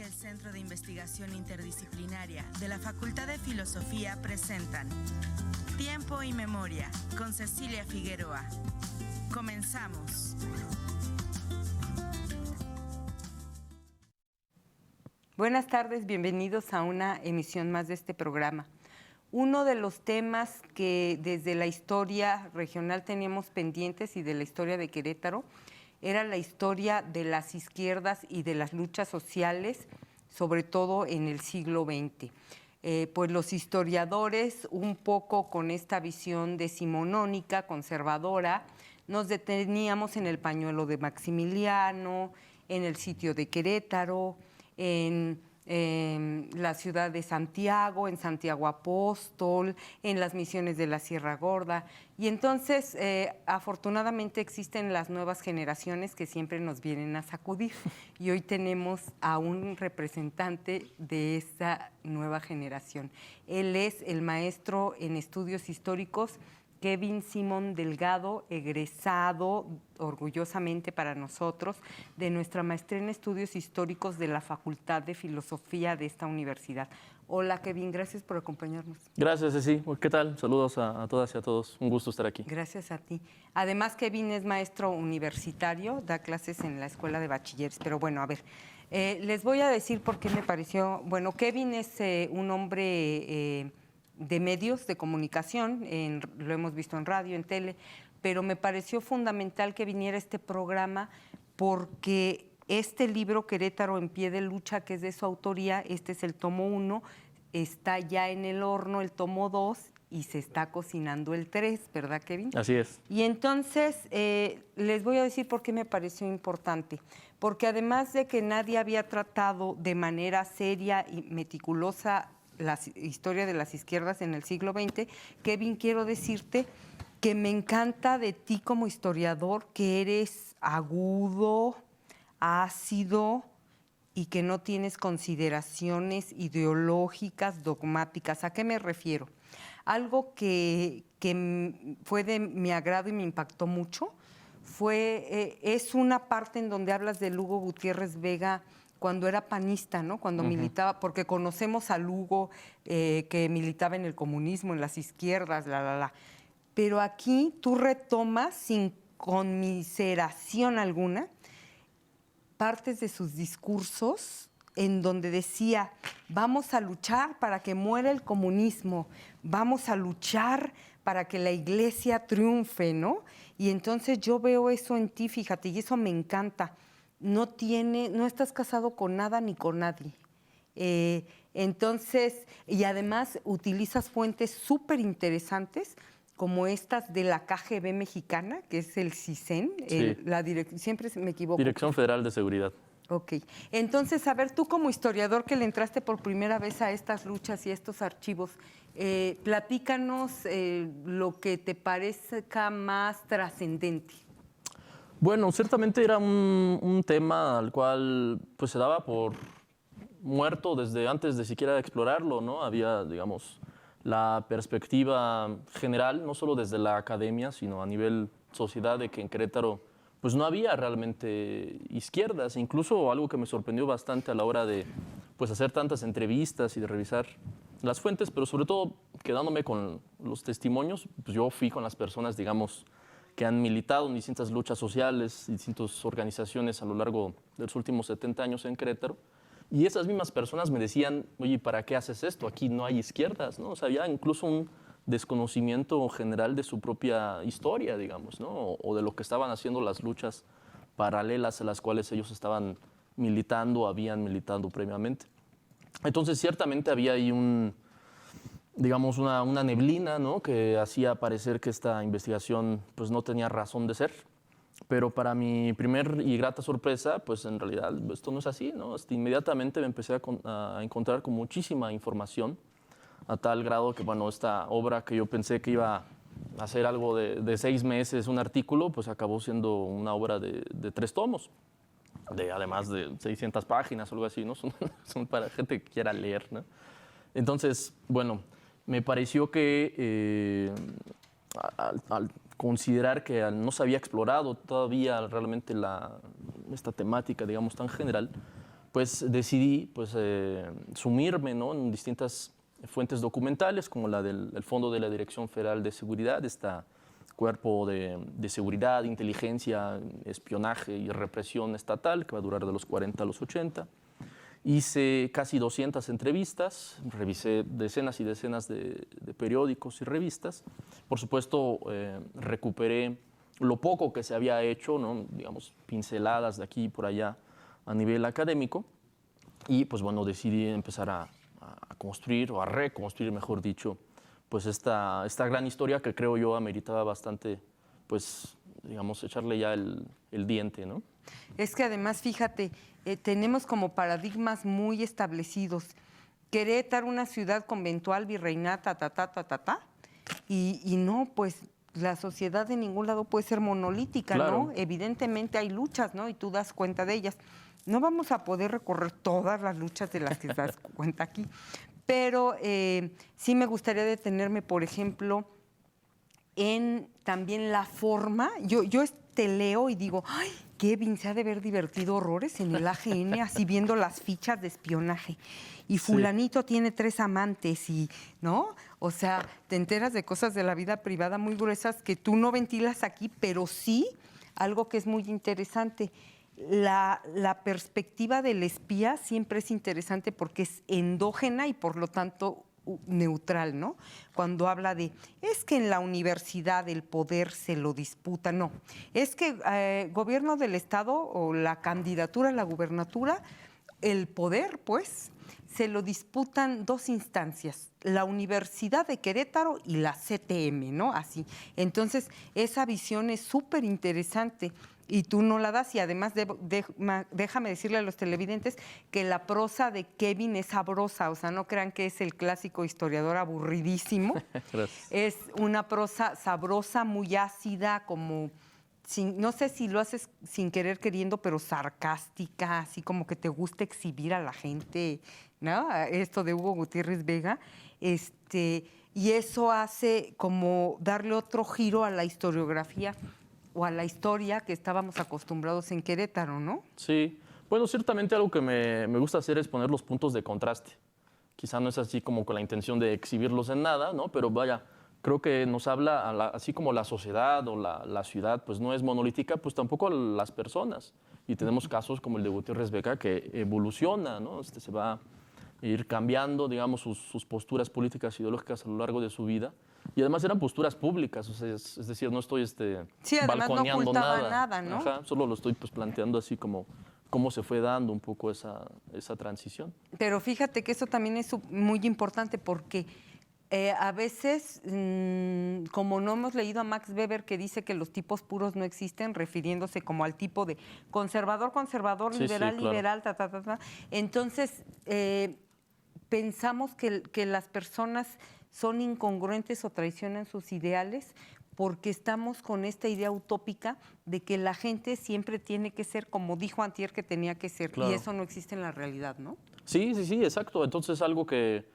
el Centro de Investigación Interdisciplinaria de la Facultad de Filosofía presentan Tiempo y Memoria con Cecilia Figueroa. Comenzamos. Buenas tardes, bienvenidos a una emisión más de este programa. Uno de los temas que desde la historia regional teníamos pendientes y de la historia de Querétaro era la historia de las izquierdas y de las luchas sociales, sobre todo en el siglo XX. Pues los historiadores, un poco con esta visión decimonónica, conservadora, nos deteníamos en el pañuelo de Maximiliano, en el sitio de Querétaro, en la ciudad de Santiago, en Santiago Apóstol, en las misiones de la Sierra Gorda. Y entonces, afortunadamente, existen las nuevas generaciones que siempre nos vienen a sacudir. Y hoy tenemos a un representante de esa nueva generación. Él es el maestro en estudios históricos Kevin Simón Delgado, egresado orgullosamente para nosotros de nuestra maestría en estudios históricos de la Facultad de Filosofía de esta universidad. Hola Kevin, gracias por acompañarnos. Gracias, Ceci. ¿Qué tal? Saludos a todas y a todos. Un gusto estar aquí. Gracias a ti. Además, Kevin es maestro universitario, da clases en la Escuela de Bachilleres. Pero bueno, a ver, les voy a decir por qué me pareció... Bueno, Kevin es un hombre... de medios de comunicación, lo hemos visto en radio, en tele, pero me pareció fundamental que viniera este programa porque este libro, Querétaro en pie de lucha, que es de su autoría, este es el tomo 1, está ya en el horno el tomo 2 y se está cocinando el 3, ¿verdad, Kevin? Así es. Y entonces les voy a decir por qué me pareció importante, porque además de que nadie había tratado de manera seria y meticulosa la historia de las izquierdas en el siglo XX, Kevin, quiero decirte que me encanta de ti como historiador que eres agudo, ácido y que no tienes consideraciones ideológicas, dogmáticas. ¿A qué me refiero? Algo que fue de mi agrado y me impactó mucho es una parte en donde hablas de Lugo Gutiérrez Vega cuando era panista, ¿no? Cuando militaba, porque conocemos a Lugo que militaba en el comunismo, en las izquierdas, Pero aquí tú retomas sin conmiseración alguna partes de sus discursos en donde decía, vamos a luchar para que muera el comunismo, vamos a luchar para que la iglesia triunfe, ¿no? Y entonces yo veo eso en ti, fíjate, y eso me encanta. No estás casado con nada ni con nadie. Entonces, y además utilizas fuentes súper interesantes como estas de la KGB mexicana, que es el CISEN, Sí. Siempre me equivoco. Dirección Federal de Seguridad. Ok. Entonces, a ver, tú como historiador que le entraste por primera vez a estas luchas y a estos archivos, platícanos lo que te parezca más trascendente. Bueno, ciertamente era un tema al cual pues, se daba por muerto desde antes de siquiera explorarlo, ¿no? Había, digamos, la perspectiva general, no solo desde la academia, sino a nivel sociedad, de que en Querétaro pues, no había realmente izquierdas. Incluso algo que me sorprendió bastante a la hora de pues, hacer tantas entrevistas y de revisar las fuentes, pero sobre todo quedándome con los testimonios, pues yo fui con las personas, digamos, que han militado en distintas luchas sociales, distintas organizaciones a lo largo de los últimos 70 años en Querétaro. Y esas mismas personas me decían, oye, ¿para qué haces esto? Aquí no hay izquierdas, ¿no? O sea, había incluso un desconocimiento general de su propia historia, digamos, ¿no? O de lo que estaban haciendo las luchas paralelas a las cuales ellos estaban militando o habían militado previamente. Entonces, ciertamente había ahí digamos, una neblina, ¿no? Que hacía parecer que esta investigación pues, no tenía razón de ser. Pero para mi primer y grata sorpresa, pues en realidad esto no es así, ¿no? Inmediatamente me empecé a encontrar con muchísima información, a tal grado que, bueno, esta obra que yo pensé que iba a ser algo de 6 meses, un artículo, pues acabó siendo una obra de 3 tomos, además de 600 páginas o algo así, ¿no? Son para gente que quiera leer, ¿no? Entonces, bueno, me pareció que al considerar que no se había explorado todavía realmente esta temática, digamos, tan general, pues decidí pues, sumirme, ¿no?, en distintas fuentes documentales, como la del Fondo de la Dirección Federal de Seguridad, este cuerpo de seguridad, inteligencia, espionaje y represión estatal, que va a durar de los 40 a los 80. Hice casi 200 entrevistas, revisé decenas y decenas de periódicos y revistas. Por supuesto, recuperé lo poco que se había hecho, ¿no?, digamos, pinceladas de aquí y por allá a nivel académico. Y pues bueno, decidí empezar a construir, o a reconstruir, mejor dicho, pues esta gran historia que creo yo ameritaba bastante, pues, digamos, echarle ya el diente, ¿no? Es que además, fíjate, tenemos como paradigmas muy establecidos. Querétaro, una ciudad conventual, virreinata, y no, pues la sociedad de ningún lado puede ser monolítica, Claro. ¿no? Evidentemente hay luchas, ¿no? Y tú das cuenta de ellas. No vamos a poder recorrer todas las luchas de las que das cuenta aquí, pero sí me gustaría detenerme, por ejemplo, en también la forma. Yo leo y digo, ay, Kevin se ha de haber divertido horrores en el AGN, así viendo las fichas de espionaje. Y fulanito tiene 3 amantes y, ¿no? O sea, te enteras de cosas de la vida privada muy gruesas que tú no ventilas aquí, pero sí algo que es muy interesante. La perspectiva del espía siempre es interesante porque es endógena y por lo tanto neutral, ¿no? Cuando habla de, es que en la universidad el poder se lo disputa, no. Es que gobierno del Estado o la candidatura a la gubernatura, el poder, pues, se lo disputan 2 instancias, la Universidad de Querétaro y la CTM, ¿no? Así. Entonces, esa visión es súper interesante. Y tú no la das, y además déjame decirle a los televidentes que la prosa de Kevin es sabrosa, o sea, no crean que es el clásico historiador aburridísimo. Gracias. Es una prosa sabrosa, muy ácida, como, no sé si lo haces sin querer queriendo, pero sarcástica, así como que te gusta exhibir a la gente, ¿no? Esto de Hugo Gutiérrez Vega, y eso hace como darle otro giro a la historiografía o a la historia que estábamos acostumbrados en Querétaro, ¿no? Sí, bueno, ciertamente algo que me gusta hacer es poner los puntos de contraste. Quizá no es así como con la intención de exhibirlos en nada, ¿no? Pero vaya, creo que nos habla, así como la sociedad o la ciudad pues no es monolítica, pues tampoco las personas. Y tenemos casos como el de Gutiérrez Vega que evoluciona, ¿no? Se va a ir cambiando, digamos, sus posturas políticas e ideológicas a lo largo de su vida. Y además eran posturas públicas, o sea, es decir, no estoy sí, además balconeando no ocultaba nada, ¿no? Ajá, solo lo estoy pues, planteando así como cómo se fue dando un poco esa transición. Pero fíjate que eso también es muy importante porque a veces, como no hemos leído a Max Weber que dice que los tipos puros no existen, refiriéndose como al tipo de conservador, Sí, liberal, sí, claro. liberal, entonces pensamos que las personas son incongruentes o traicionan sus ideales porque estamos con esta idea utópica de que la gente siempre tiene que ser como dijo antier que tenía que ser, Claro. y eso no existe en la realidad, ¿no? Sí, exacto. Entonces algo que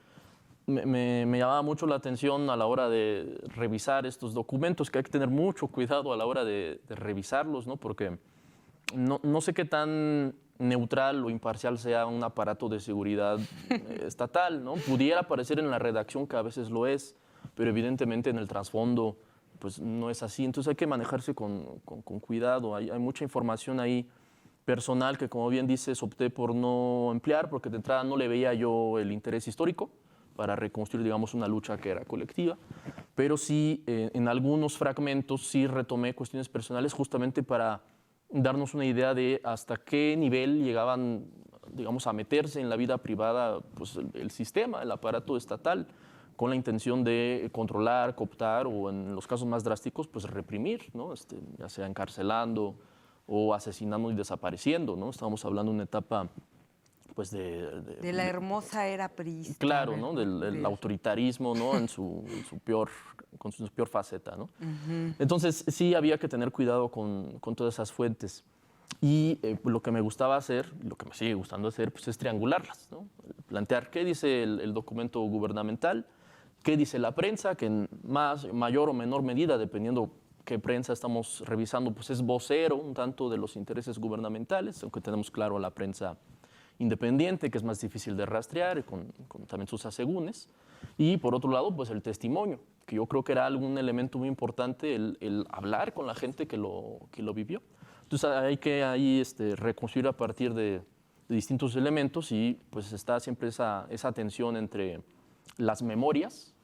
me llamaba mucho la atención a la hora de revisar estos documentos, que hay que tener mucho cuidado a la hora de revisarlos, ¿no? Porque no sé qué tan neutral o imparcial sea un aparato de seguridad estatal, ¿no? Pudiera parecer en la redacción que a veces lo es, pero evidentemente en el trasfondo pues no es así. Entonces hay que manejarse con cuidado. Hay mucha información ahí personal que, como bien dices, opté por no emplear porque de entrada no le veía yo el interés histórico para reconstruir, digamos, una lucha que era colectiva, pero sí en algunos fragmentos sí retomé cuestiones personales justamente para darnos una idea de hasta qué nivel llegaban, digamos, a meterse en la vida privada pues, el sistema, el aparato estatal, con la intención de controlar, cooptar o, en los casos más drásticos, pues reprimir, ¿no? Ya sea encarcelando o asesinando y desapareciendo, ¿no? Estamos hablando de una etapa pues de la hermosa era priista. Claro, ¿no? Del autoritarismo, ¿no? Con su peor faceta, ¿no? Entonces, sí había que tener cuidado con todas esas fuentes. Y lo que me gustaba hacer, lo que me sigue gustando hacer, pues es triangularlas, ¿no? Plantear qué dice el documento gubernamental, qué dice la prensa, que en mayor o menor medida, dependiendo qué prensa estamos revisando, pues es vocero un tanto de los intereses gubernamentales, aunque tenemos claro la prensa independiente, que es más difícil de rastrear, con también sus asegúnes. Y por otro lado, pues el testimonio, que yo creo que era algún elemento muy importante, el hablar con la gente que lo vivió. Entonces hay que ahí reconstruir a partir de distintos elementos y pues está siempre esa tensión entre las memorias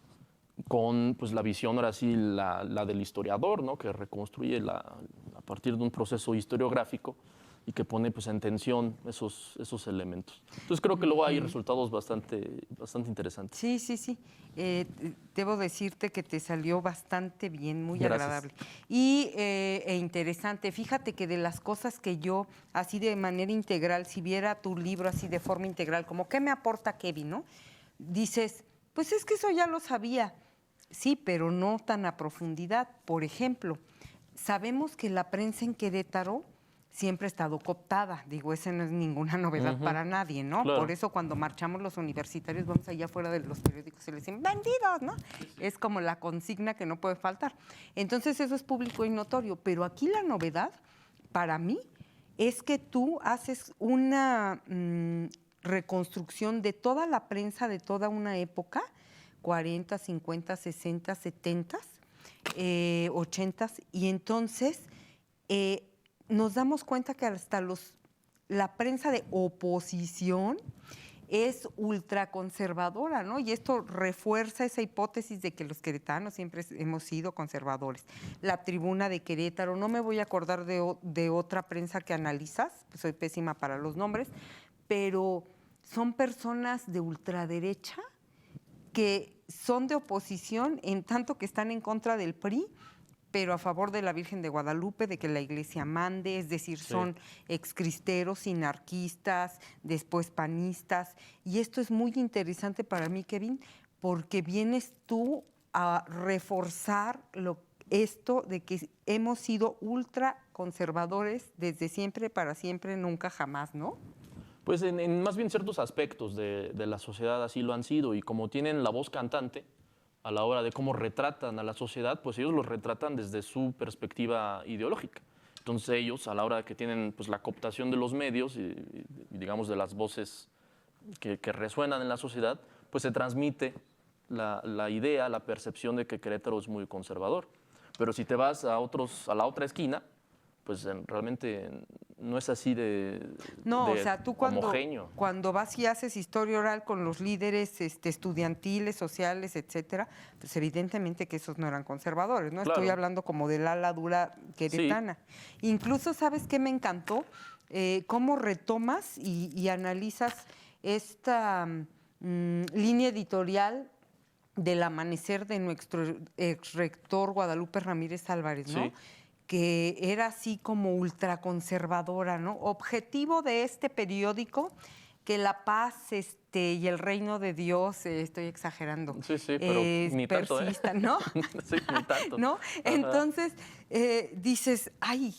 con pues, la visión, ahora sí, la del historiador, ¿no? Que reconstruye a partir de un proceso historiográfico y que pone pues, en tensión esos elementos. Entonces creo que luego hay resultados bastante interesantes. Sí, sí, sí. Debo decirte que te salió bastante bien, muy Gracias. agradable. Y interesante. Fíjate que de las cosas que yo, así de manera integral, si viera tu libro así de forma integral, como ¿qué me aporta Kevin, no? Dices, pues es que eso ya lo sabía. Sí, pero no tan a profundidad. Por ejemplo, sabemos que la prensa en Querétaro siempre ha estado cooptada. Digo, esa no es ninguna novedad para nadie, ¿no? Claro. Por eso cuando marchamos los universitarios vamos allá afuera de los periódicos y les decimos, ¡vendidos!, ¿no? Es como la consigna que no puede faltar. Entonces eso es público y notorio. Pero aquí la novedad, para mí, es que tú haces una reconstrucción de toda la prensa de toda una época, 40, 50, 60, 70, 80, y entonces nos damos cuenta que hasta la prensa de oposición es ultraconservadora, ¿no? Y esto refuerza esa hipótesis de que los queretanos siempre hemos sido conservadores. La Tribuna de Querétaro, no me voy a acordar de otra prensa que analizas, pues soy pésima para los nombres, pero son personas de ultraderecha que son de oposición en tanto que están en contra del PRI, pero a favor de la Virgen de Guadalupe, de que la iglesia mande, es decir, son excristeros, sinarquistas, después panistas. Y esto es muy interesante para mí, Kevin, porque vienes tú a reforzar esto de que hemos sido ultraconservadores desde siempre, para siempre, nunca, jamás, ¿no? Pues en más bien ciertos aspectos de la sociedad así lo han sido, y como tienen la voz cantante a la hora de cómo retratan a la sociedad, pues ellos los retratan desde su perspectiva ideológica. Entonces ellos, a la hora de que tienen pues, la cooptación de los medios y digamos de las voces que resuenan en la sociedad, pues se transmite la idea, la percepción de que Querétaro es muy conservador. Pero si te vas a la otra esquina, pues realmente no es así no, o sea, tú homogéneo. cuando vas y haces historia oral con los líderes estudiantiles, sociales, etcétera, pues evidentemente que esos no eran conservadores, ¿no? Claro. Estoy hablando como del ala dura queretana. Sí. Incluso, ¿sabes qué me encantó? Cómo retomas y analizas esta línea editorial del amanecer de nuestro exrector Guadalupe Ramírez Álvarez, ¿no? Sí. Que era así como ultraconservadora, ¿no? Objetivo de este periódico, que la paz y el reino de Dios, estoy exagerando, sí, pero ni persista, tanto, ¿no? Sí, ni tanto. ¿No? Entonces, dices, ay,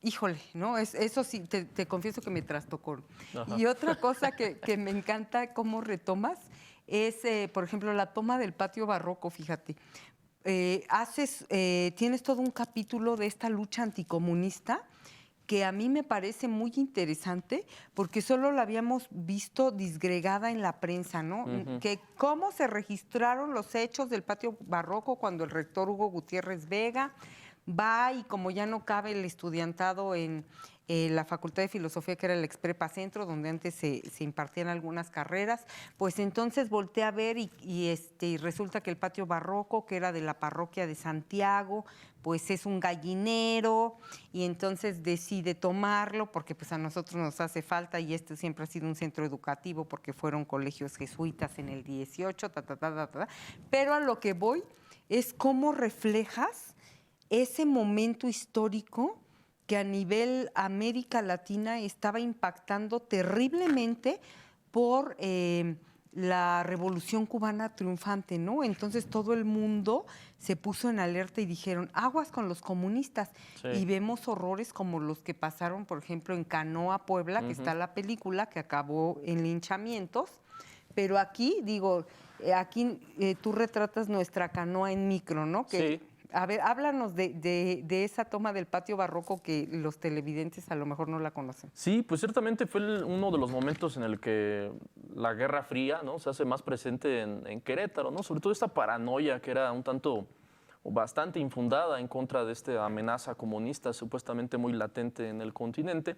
híjole, ¿no? Eso sí, te confieso que me trastocó. Ajá. Y otra cosa que me encanta cómo retomas es, por ejemplo, la toma del patio barroco, fíjate. Tienes todo un capítulo de esta lucha anticomunista que a mí me parece muy interesante porque solo la habíamos visto disgregada en la prensa, ¿no? Que cómo se registraron los hechos del patio barroco cuando el rector Hugo Gutiérrez Vega va y como ya no cabe el estudiantado en la Facultad de Filosofía, que era el Exprepa Centro, donde antes se impartían algunas carreras, pues entonces volteé a ver y resulta que el patio barroco, que era de la parroquia de Santiago, pues es un gallinero, y entonces decide tomarlo porque pues a nosotros nos hace falta, y este siempre ha sido un centro educativo porque fueron colegios jesuitas en el 18, pero a lo que voy es cómo reflejas ese momento histórico que a nivel América Latina estaba impactando terriblemente por la Revolución Cubana triunfante, ¿no? Entonces todo el mundo se puso en alerta y dijeron, aguas con los comunistas. Sí. Y vemos horrores como los que pasaron, por ejemplo, en Canoa, Puebla, que está la película, que acabó en linchamientos. Pero aquí, digo, tú retratas nuestra canoa en micro, ¿no? Que, sí. A ver, háblanos de esa toma del patio barroco que los televidentes a lo mejor no la conocen. Sí, pues ciertamente fue uno de los momentos en el que la Guerra Fría, ¿no?, se hace más presente en Querétaro, ¿no? Sobre todo esta paranoia que era un tanto o bastante infundada en contra de esta amenaza comunista supuestamente muy latente en el continente.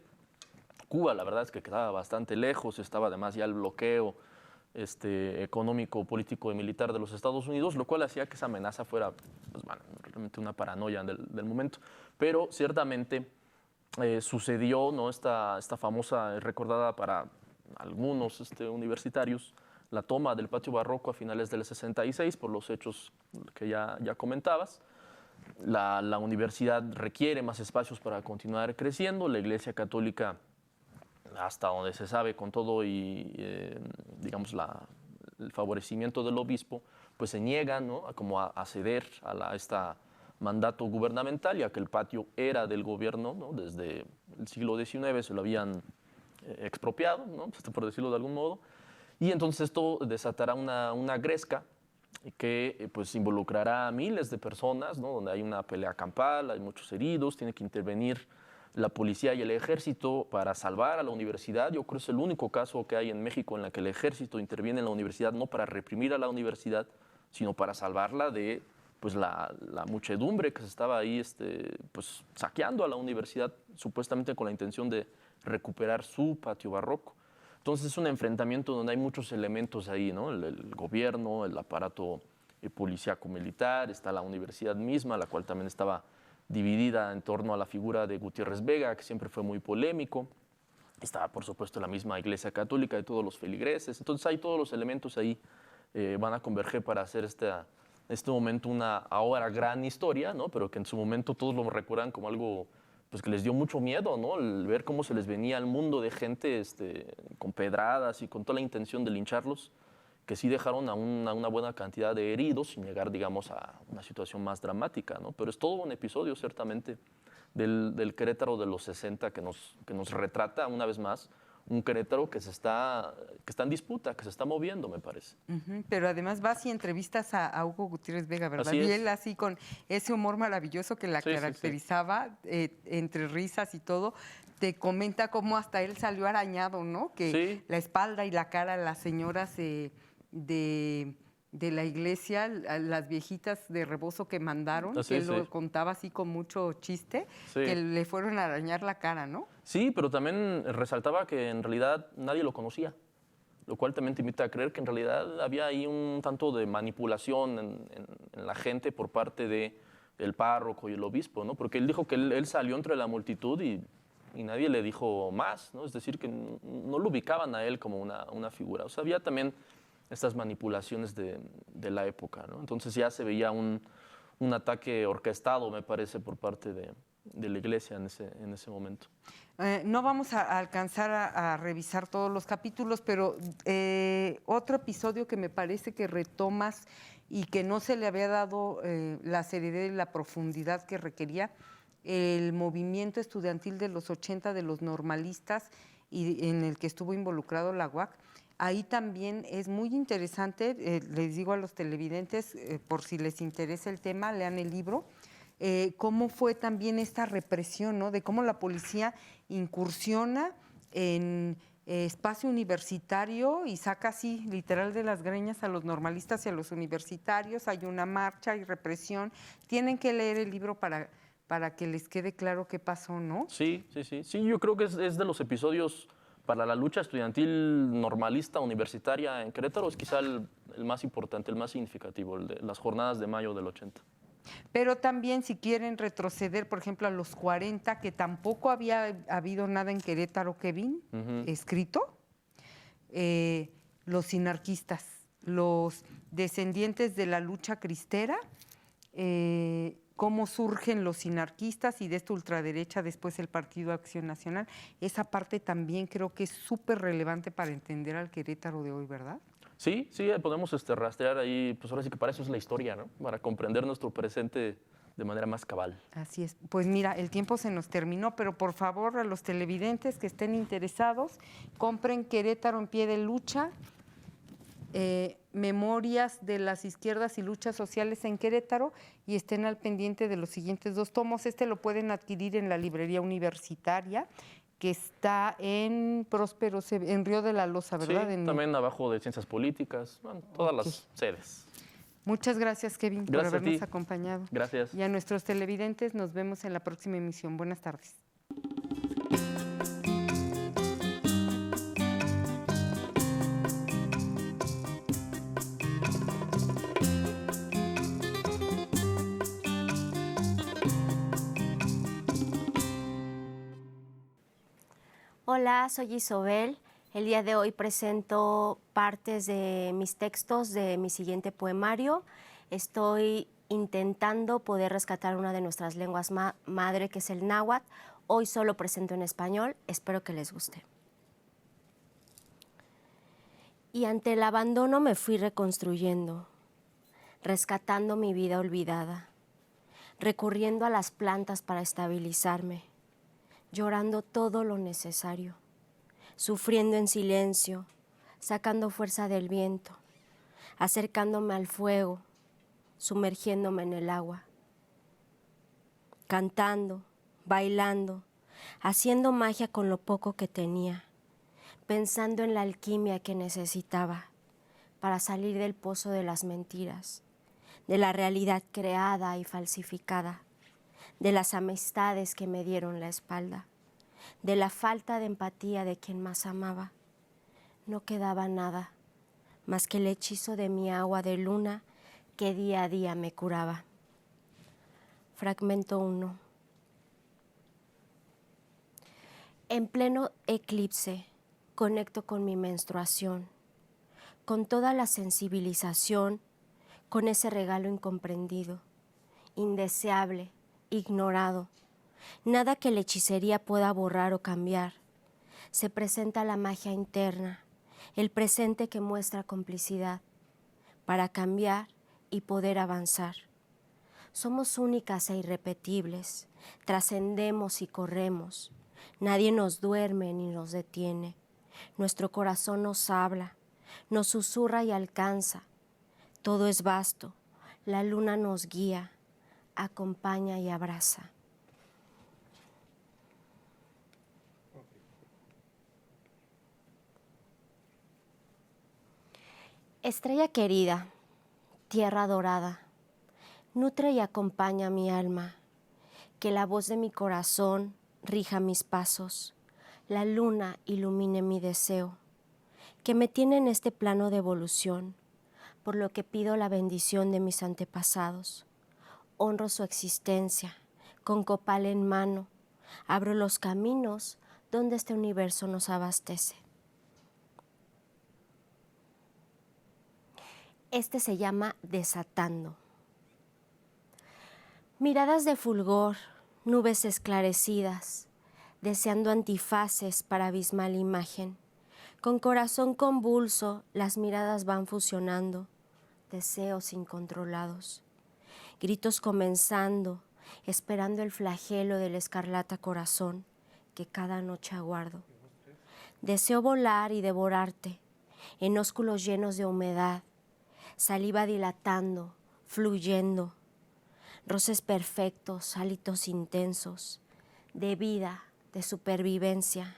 Cuba, la verdad es que quedaba bastante lejos, estaba además ya el bloqueo económico, político y militar de los Estados Unidos, lo cual hacía que esa amenaza fuera, pues, bueno, realmente una paranoia del momento. Pero ciertamente sucedió, ¿no?, esta famosa, recordada para algunos universitarios, la toma del patio barroco a finales del 66 por los hechos que ya comentabas. La universidad requiere más espacios para continuar creciendo. La Iglesia Católica, hasta donde se sabe, con todo y digamos el favorecimiento del obispo, pues se niega, ¿no?, a ceder a este mandato gubernamental, ya que el patio era del gobierno, ¿no? Desde el siglo XIX se lo habían expropiado, ¿no?, por decirlo de algún modo, y entonces esto desatará una gresca que pues involucrará a miles de personas, ¿no?, donde hay una pelea campal, hay muchos heridos, tiene que intervenir la policía y el ejército para salvar a la universidad. Yo creo que es el único caso que hay en México en el que el ejército interviene en la universidad, no para reprimir a la universidad, sino para salvarla de pues, la muchedumbre que se estaba ahí pues, saqueando a la universidad, supuestamente con la intención de recuperar su patio barroco. Entonces es un enfrentamiento donde hay muchos elementos ahí, ¿no? El gobierno, el aparato policíaco-militar, está la universidad misma, la cual también estaba dividida en torno a la figura de Gutiérrez Vega, que siempre fue muy polémico. Estaba, por supuesto, la misma Iglesia Católica de todos los feligreses. Entonces, hay todos los elementos ahí van a converger para hacer este momento una ahora gran historia, ¿no?, pero que en su momento todos lo recuerdan como algo pues, que les dio mucho miedo, ¿no?, el ver cómo se les venía al mundo de gente con pedradas y con toda la intención de lincharlos, que sí dejaron a una buena cantidad de heridos, sin llegar, digamos, a una situación más dramática, ¿no? Pero es todo un episodio, ciertamente, del Querétaro de los 60 que nos retrata, una vez más, un Querétaro que está en disputa, que se está moviendo, me parece. Pero además vas y entrevistas a Hugo Gutiérrez Vega, ¿verdad? Así es. Y él así con ese humor maravilloso que la caracterizaba, entre risas y todo, te comenta cómo hasta él salió arañado, ¿no? Que la espalda y la cara, las señoras de la iglesia, las viejitas de rebozo que mandaron, que él lo contaba así con mucho chiste, que le fueron a arañar la cara, ¿no? Sí, pero también resaltaba que en realidad nadie lo conocía, lo cual también te invita a creer que en realidad había ahí un tanto de manipulación en la gente por parte del párroco y el obispo, ¿no? Porque él dijo que él salió entre la multitud y nadie le dijo más, ¿no? Es decir, que no lo ubicaban a él como una figura. O sea, había también estas manipulaciones de la época, ¿no? Entonces ya se veía un ataque orquestado, me parece, por parte de la iglesia en ese momento. No vamos a alcanzar a revisar todos los capítulos, pero otro episodio que me parece que retomas y que no se le había dado la seriedad y la profundidad que requería, el movimiento estudiantil de los 80 de los normalistas y en el que estuvo involucrado la UAC. Ahí también es muy interesante, les digo a los televidentes, por si les interesa el tema, lean el libro, cómo fue también esta represión, ¿no? De cómo la policía incursiona en espacio universitario y saca así, literal, de las greñas a los normalistas y a los universitarios. Hay una marcha, hay represión. Tienen que leer el libro para que les quede claro qué pasó, ¿no? Sí, yo creo que es de los episodios para la lucha estudiantil normalista universitaria en Querétaro, es quizá el más importante, el más significativo, el de las jornadas de mayo del 80. Pero también si quieren retroceder, por ejemplo, a los 40, que tampoco había habido nada en Querétaro, Kevin, escrito, los sinarquistas, los descendientes de la lucha cristera, cómo surgen los sinarquistas y de esta ultraderecha después el Partido Acción Nacional. Esa parte también creo que es súper relevante para entender al Querétaro de hoy, ¿verdad? Sí, podemos rastrear ahí, pues ahora sí que para eso es la historia, ¿no? Para comprender nuestro presente de manera más cabal. Así es. Pues mira, el tiempo se nos terminó, pero por favor a los televidentes que estén interesados, compren Querétaro en pie de lucha. Memorias de las Izquierdas y Luchas Sociales en Querétaro, y estén al pendiente de los siguientes 2 tomos. Este lo pueden adquirir en la librería universitaria, que está en Próspero, en Río de la Loza, ¿verdad? Sí, también abajo de Ciencias Políticas, bueno, todas las sedes. Muchas gracias, Kevin, por habernos acompañado. Gracias. Y a nuestros televidentes, nos vemos en la próxima emisión. Buenas tardes. Hola, soy Isobel. El día de hoy presento partes de mis textos de mi siguiente poemario. Estoy intentando poder rescatar una de nuestras lenguas madre, que es el náhuatl. Hoy solo presento en español, espero que les guste. Y ante el abandono me fui reconstruyendo, rescatando mi vida olvidada, recurriendo a las plantas para estabilizarme, llorando todo lo necesario, sufriendo en silencio, sacando fuerza del viento, acercándome al fuego, sumergiéndome en el agua, cantando, bailando, haciendo magia con lo poco que tenía, pensando en la alquimia que necesitaba para salir del pozo de las mentiras, de la realidad creada y falsificada, de las amistades que me dieron la espalda, de la falta de empatía de quien más amaba. No quedaba nada más que el hechizo de mi agua de luna que día a día me curaba. Fragmento 1. En pleno eclipse conecto con mi menstruación, con toda la sensibilización, con ese regalo incomprendido, indeseable, ignorado. Nada que la hechicería pueda borrar o cambiar. Se presenta la magia interna, el presente que muestra complicidad, para cambiar y poder avanzar. Somos únicas e irrepetibles, trascendemos y corremos. Nadie nos duerme ni nos detiene. Nuestro corazón nos habla, nos susurra y alcanza. Todo es vasto, la luna nos guía, acompaña y abraza. Estrella querida, tierra dorada, nutre y acompaña mi alma, que la voz de mi corazón rija mis pasos, la luna ilumine mi deseo, que me tiene en este plano de evolución, por lo que pido la bendición de mis antepasados. Honro su existencia, con copal en mano, abro los caminos donde este universo nos abastece. Este se llama Desatando. Miradas de fulgor, nubes esclarecidas, deseando antifaces para abismal imagen. Con corazón convulso, las miradas van fusionando, deseos incontrolados. Gritos comenzando, esperando el flagelo del escarlata corazón que cada noche aguardo. Deseo volar y devorarte, en ósculos llenos de humedad, saliva dilatando, fluyendo, roces perfectos, hálito intensos, de vida, de supervivencia,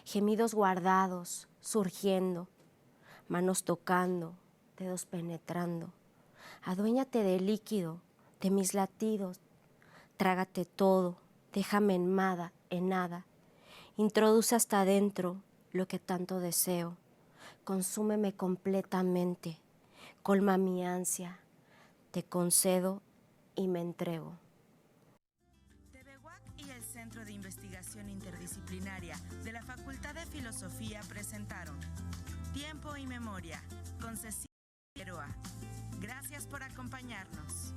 gemidos guardados, surgiendo, manos tocando, dedos penetrando. Aduéñate del líquido, de mis latidos, trágate todo, déjame en nada, introduce hasta adentro lo que tanto deseo, consúmeme completamente, colma mi ansia, te concedo y me entrego. TVUAC y el Centro de Investigación Interdisciplinaria de la Facultad de Filosofía presentaron Tiempo y Memoria con Cecilia Figueroa. Gracias por acompañarnos.